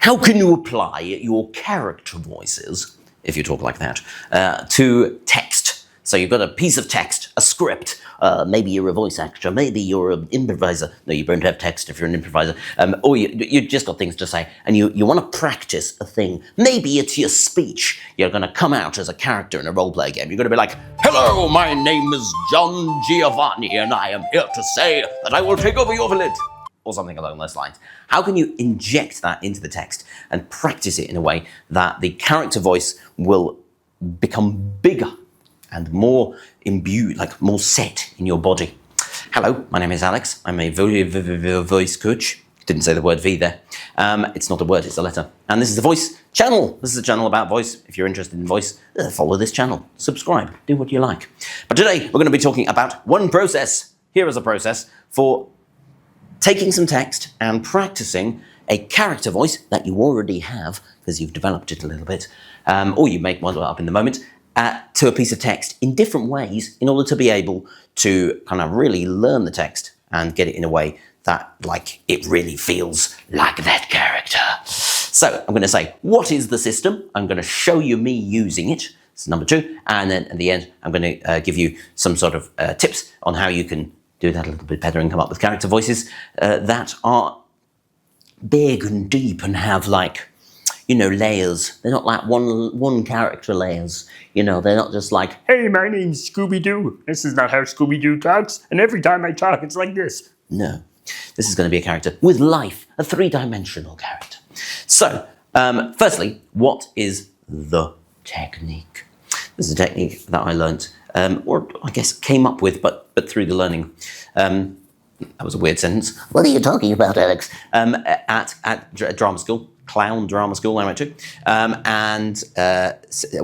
how can you apply your character voices, if you talk like that, to text? So you've got a piece of text, a script, maybe you're a voice actor, maybe you're an improviser. No, you don't have text if you're an improviser. Or you just got things to say, and you want to practice a thing. Maybe it's your speech. You're going to come out as a character in a roleplay game. You're going to be like, hello, my name is John Giovanni, and I am here to say that I will take over your village. Or something along those lines. How can you inject that into the text and practice it in a way that the character voice will become bigger and more imbued, like more set in your body? Hello, my name is Alex. I'm a voice coach. Didn't say the word V there. It's not a word, it's a letter. And this is the voice channel. This is a channel about voice. If you're interested in voice, follow this channel. Subscribe. Do what you like. But today, we're going to be talking about one process. Here is a process for taking some text and practicing a character voice that you already have, because you've developed it a little bit, or you make one up in the moment, to a piece of text in different ways in order to be able to kind of really learn the text and get it in a way that, like, it really feels like that character. So I'm going to say, what is the system? I'm going to show you me using it. It's number 2. And then at the end, I'm going to give you some sort of tips on how you can do that a little bit better and come up with character voices that are big and deep and have, like, you know, layers. They're not like one character layers. You know, they're not just like, hey, my name's Scooby-Doo. This is not how Scooby-Doo talks, and every time I talk, it's like this. No, this is going to be a character with life, a 3-dimensional character. So, firstly, what is the technique? This is a technique that I learnt, or I guess came up with, but through the learning. That was a weird sentence. What are you talking about, Alex? At drama school, clown drama school I went to, and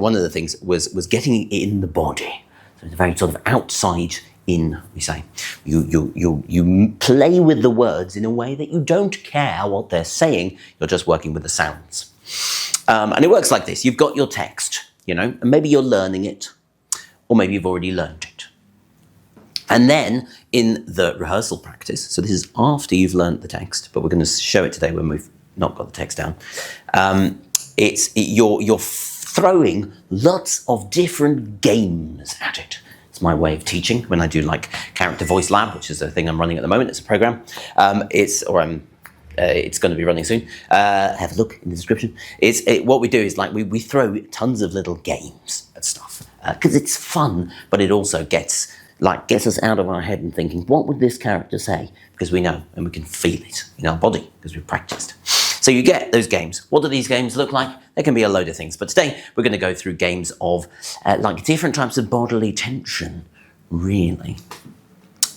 one of the things was getting it in the body. So it's very sort of outside in, we say. You play with the words in a way that you don't care what they're saying. You're just working with the sounds. And it works like this. You've got your text, you know, and maybe you're learning it, or maybe you've already learned it. And then in the rehearsal practice, so this is after you've learnt the text, but we're going to show it today when we've not got the text down. You're throwing lots of different games at it. It's my way of teaching when I do, like, Character Voice Lab, which is a thing I'm running at the moment. It's a program. It's going to be running soon. Have a look in the description. What we do is, like, we throw tons of little games at stuff because it's fun, but it also gets us out of our head and thinking, what would this character say? Because we know and we can feel it in our body because we've practiced. So you get those games. What do these games look like? There can be a load of things. But today we're going to go through games of like different types of bodily tension, really.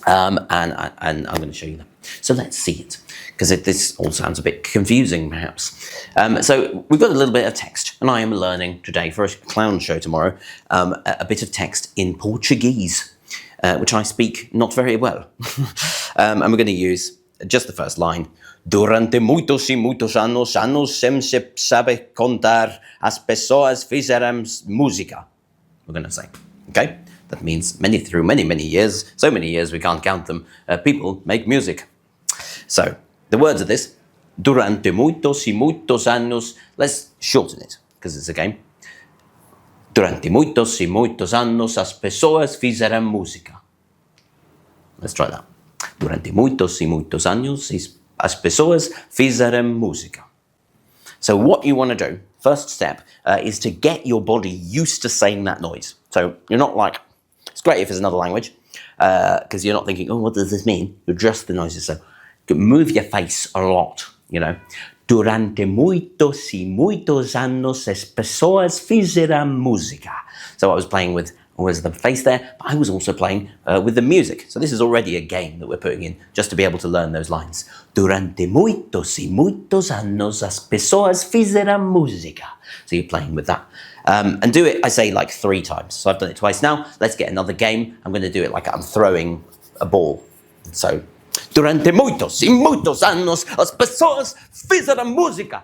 And I'm going to show you them. So let's see it, because this all sounds a bit confusing, perhaps. So we've got a little bit of text, and I am learning today for a clown show tomorrow a bit of text in Portuguese. Which I speak not very well. And we're going to use just the first line. Durante muitos e muitos anos sempre sabe contar, as pessoas fizeram música. We're going to say, okay? That means through many years, so many years we can't count them, people make music. So, the words of this, durante muitos e muitos anos, let's shorten it, because it's a game. Durante muitos e muitos anos as pessoas fizeram música. Let's try that. Durante muitos e muitos anos as pessoas fizeram música. So what you want to do, first step, is to get your body used to saying that noise. So you're not like, it's great if it's another language, because you're not thinking, oh, what does this mean? You're just the noises. So move your face a lot, you know. Durante muitos e muitos anos as pessoas fizeram música. So I was playing with always the face there, but I was also playing with the music. So this is already a game that we're putting in just to be able to learn those lines. Durante muitos e muitos anos as pessoas fizeram música. So you're playing with that. And do it, I say, like 3 times. So I've done it twice now. Let's get another game. I'm going to do it like I'm throwing a ball. So, durante muitos e muitos anos as pessoas fizeram música.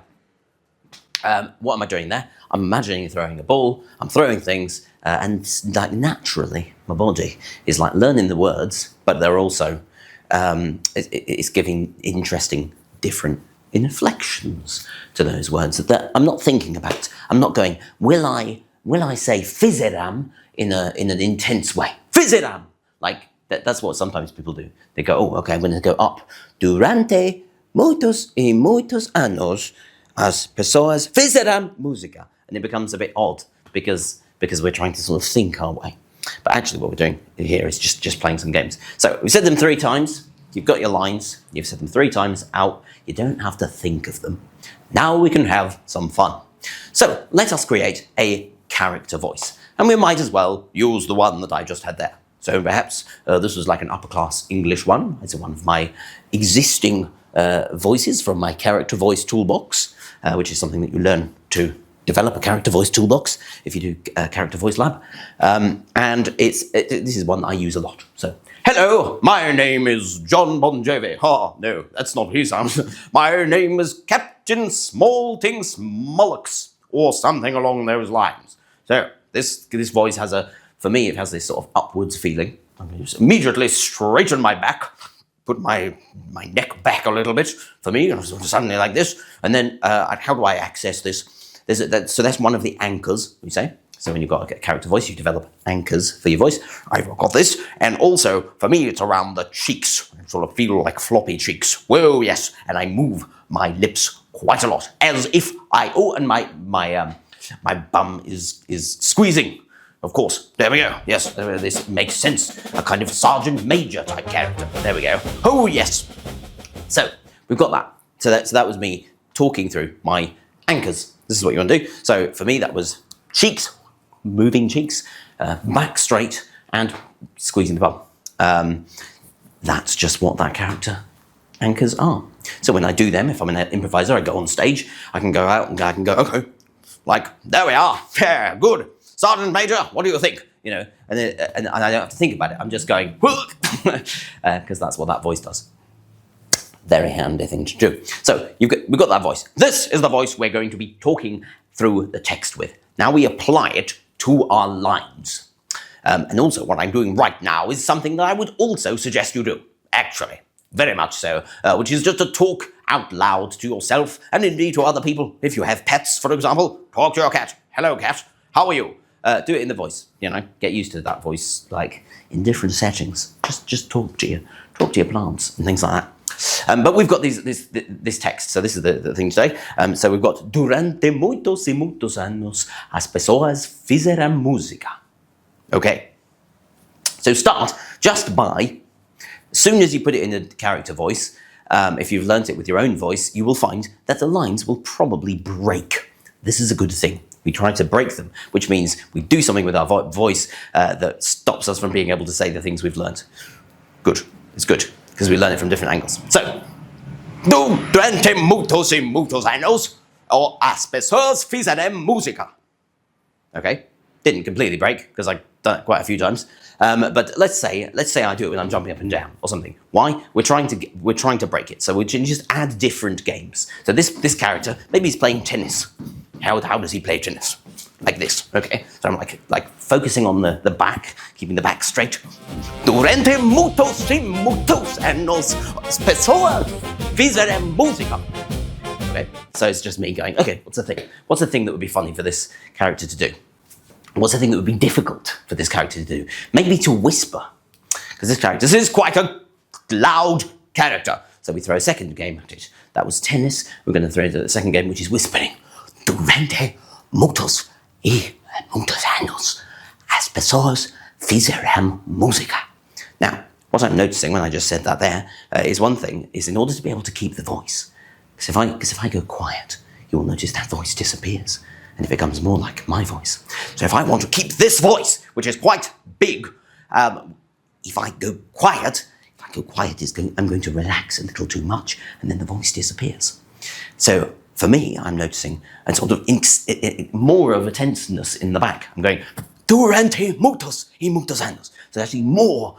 What am I doing there? I'm imagining throwing a ball, I'm throwing things, and like naturally, my body is like learning the words, but they're also, it's giving interesting, different inflections to those words that I'm not thinking about. I'm not going, will I say fizeram in an intense way? Fizeram! Like, that's what sometimes people do. They go, oh, okay, I'm going to go up. Durante muitos y muitos años as pessoas fizeram música. And it becomes a bit odd because we're trying to sort of think our way. But actually what we're doing here is just playing some games. So we said them 3 times. You've got your lines. You've said them 3 times out. You don't have to think of them. Now we can have some fun. So let us create a character voice. And we might as well use the one that I just had there. So perhaps this was like an upper class English one. It's one of my existing voices from my character voice toolbox, which is something that you learn to develop a character voice toolbox if you do a character voice lab. And this is one I use a lot. So, hello, my name is John Bon Jovi. Oh, no, that's not his sound. My name is Captain Smallting Smollocks, or something along those lines. So this voice has for me, it has this sort of upwards feeling. I'm going to just immediately straighten my back, put my neck back a little bit for me, suddenly like this. And then how do I access this? So that's one of the anchors, we say. So when you've got a character voice, you develop anchors for your voice. I've got this. And also, for me, it's around the cheeks. I sort of feel like floppy cheeks. Whoa, yes. And I move my lips quite a lot, as if and my bum is squeezing. Of course. There we go. Yes, this makes sense. A kind of Sergeant Major type character. There we go. Oh, yes. So we've got that. So that was me talking through my anchors. This is what you want to do. So for me, that was cheeks, moving cheeks, back straight, and squeezing the bum. That's just what that character anchors are. So when I do them, if I'm an improviser, I go on stage, I can go out and I can go, okay, like, there we are. Yeah, good. Sergeant Major, what do you think? You know, and I don't have to think about it. I'm just going, because that's what that voice does. Very handy thing to do. So we've got that voice. This is the voice we're going to be talking through the text with. Now we apply it to our lines. And also what I'm doing right now is something that I would also suggest you do, actually. Very much so, which is just to talk out loud to yourself and indeed to other people. If you have pets, for example, talk to your cat. Hello, cat. How are you? Do it in the voice, you know, get used to that voice, like in different settings. Just talk to your plants and things like that. But we've got this text, so this is the thing today. So we've got durante muitos y muitos años as pessoas fizeram música. Okay. So start just by, as soon as you put it in a character voice, if you've learnt it with your own voice, you will find that the lines will probably break. This is a good thing. We try to break them, which means we do something with our voice that stops us from being able to say the things we've learnt. Good. It's good, because we learn it from different angles. So, durante muitos y muitos años, or as pessoas fizeram música. Okay? Didn't completely break, because I've done it quite a few times. But let's say I do it when I'm jumping up and down or something. Why? We're trying to break it. So we can just add different games. So this character, maybe he's playing tennis. How does he play tennis? Like this, okay? So I'm like focusing on the back, keeping the back straight. Durante muitos y muitos años, pessoas fizeram música. Okay, so it's just me going, okay, what's the thing? What's the thing that would be funny for this character to do? What's the thing that would be difficult for this character to do? Maybe to whisper, because this is quite a loud character. So we throw a second game at it. That was tennis. We're going to throw the second game, which is whispering. Durante muitos y muitos años, as pessoas fizeram música. Now, what I'm noticing when I just said that there is one thing, is in order to be able to keep the voice, because if I go quiet, you will notice that voice disappears, and it becomes more like my voice. So if I want to keep this voice, which is quite big, if I go quiet, I'm going to relax a little too much, and then the voice disappears. So for me, I'm noticing a sort of more of a tenseness in the back. I'm going, durante muitos y muitos años. So there's actually more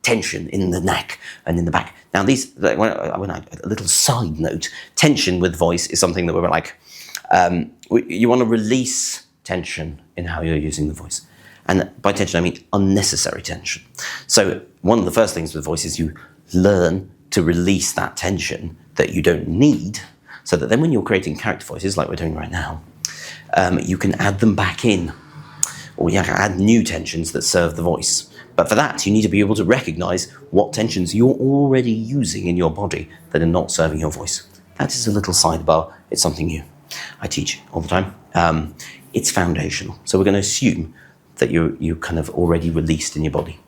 tension in the neck and in the back. Now a little side note, tension with voice is something that we're like, you want to release tension in how you're using the voice. And by tension, I mean unnecessary tension. So one of the first things with voice is you learn to release that tension that you don't need, so that then when you're creating character voices, like we're doing right now, you can add them back in, or you can add new tensions that serve the voice. But for that, you need to be able to recognize what tensions you're already using in your body that are not serving your voice. That is a little sidebar. It's something new. I teach all the time. It's foundational. So we're going to assume that you kind of already released in your body.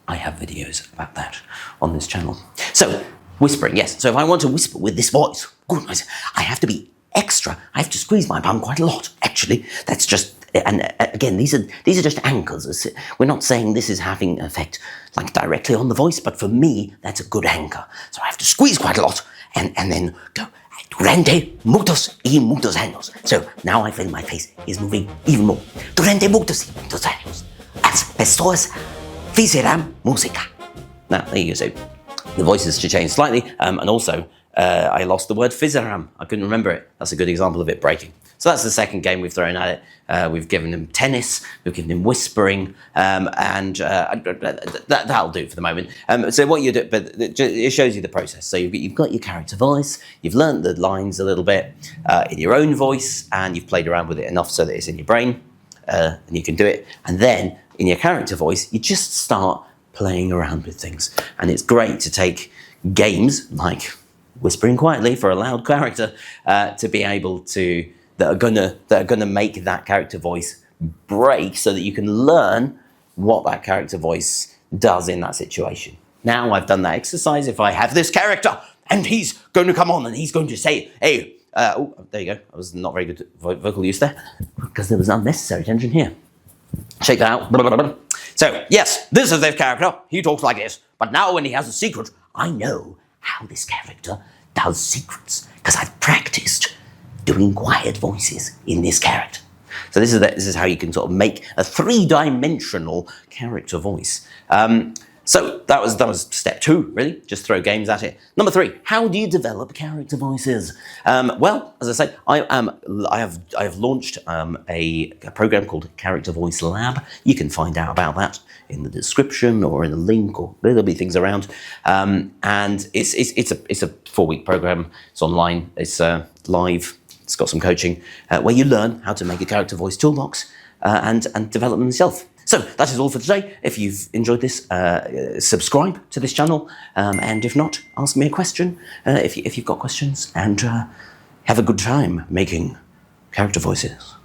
I have videos about that on this channel. So, whispering, yes. So if I want to whisper with this voice, goodness, I have to be extra. I have to squeeze my bum quite a lot, actually. That's just, and again, these are just anchors. We're not saying this is having an effect like directly on the voice, but for me, that's a good anchor. So I have to squeeze quite a lot and then go, durante muchos y muchos años. So now I feel my face is moving even more. Durante muchos y muchos años, as pessoas fizeram música. Now, there you go. So the voices should change slightly. And also, I lost the word fizeram. I couldn't remember it. That's a good example of it breaking. So that's the second game we've thrown at it. We've given him tennis, we've given him whispering, and that'll do for the moment. So what you do, but it shows you the process. So you've got your character voice, you've learned the lines a little bit in your own voice, and you've played around with it enough so that it's in your brain, and you can do it. And then in your character voice, you just start playing around with things. And it's great to take games like whispering quietly for a loud character to be able to that are gonna make that character voice break, so that you can learn what that character voice does in that situation. Now I've done that exercise. If I have this character and he's going to come on and he's going to say, hey, oh, there you go. I was not very good vocal use there because there was unnecessary tension here. Shake that out. So yes, this is this character. He talks like this. But now when he has a secret, I know how this character does secrets because I've practiced doing quiet voices in this character. So this is how you can sort of make a three-dimensional character voice. So that was step 2, really. Just throw games at it. Number 3, how do you develop character voices? Well, as I say, I have launched a program called Character Voice Lab. You can find out about that in the description or in a link, or there'll be things around. And it's a 4-week program. It's online. It's live. It's got some coaching where you learn how to make a character voice toolbox and develop them yourself. So that is all for today. If you've enjoyed this, subscribe to this channel, and if not, ask me a question if you've got questions, and have a good time making character voices.